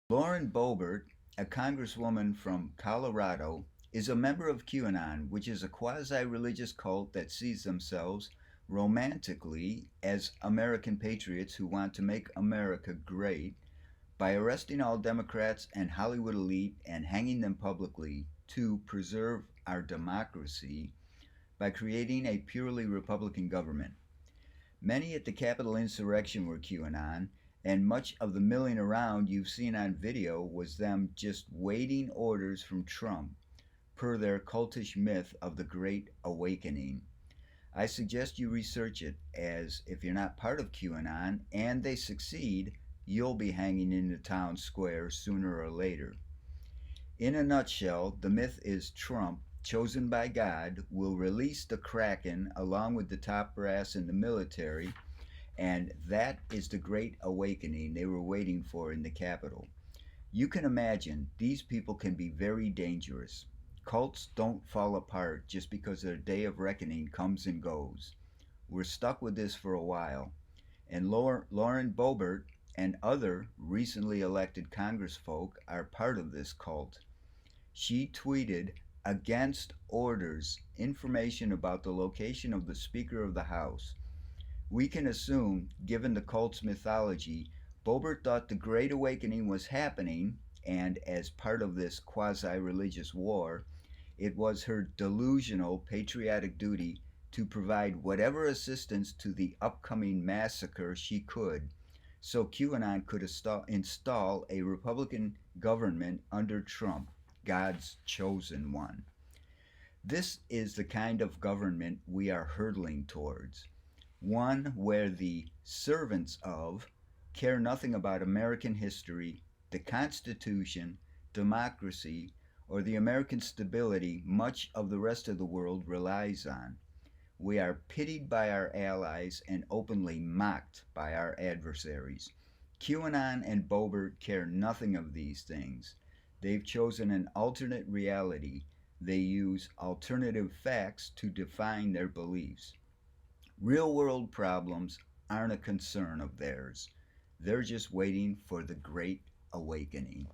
Lauren Boebert, a congresswoman from Colorado, is a member of QAnon, which is a quasi religious cult that sees themselves romantically as American patriots who want to make America great by arresting all Democrats and Hollywood elite and hanging them publicly to preserve our democracy by creating a purely Republican government. Many at the Capitol insurrection were QAnon, and much of the milling around you've seen on video was them just waiting orders from Trump, per their cultish myth of the Great Awakening. I suggest you research it, as if you're not part of QAnon and they succeed, you'll be hanging in the town square sooner or later. In a nutshell, the myth is Trump, chosen by God, will release the Kraken along with the top brass in the military, and that is the great awakening they were waiting for in the Capitol. You can imagine these people can be very dangerous. Cults don't fall apart just because their day of reckoning comes and goes. We're stuck with this for a while, and Lauren Boebert and other recently elected congressfolk are part of this cult. She tweeted against orders information about the location of the Speaker of the House. We can assume, given the cult's mythology, Boebert thought the Great Awakening was happening, and as part of this quasi religious war, it was her delusional patriotic duty to provide whatever assistance to the upcoming massacre she could, so QAnon could install a Republican government under Trump, God's chosen one. This is the kind of government we are hurtling towards, one where the servants of care nothing about American history, the Constitution, democracy, or the American stability much of the rest of the world relies on. We are pitied by our allies and openly mocked by our adversaries. QAnon and Boebert care nothing of these things. They've chosen an alternate reality. They use alternative facts to define their beliefs. Real world problems aren't a concern of theirs. They're just waiting for the Great Awakening.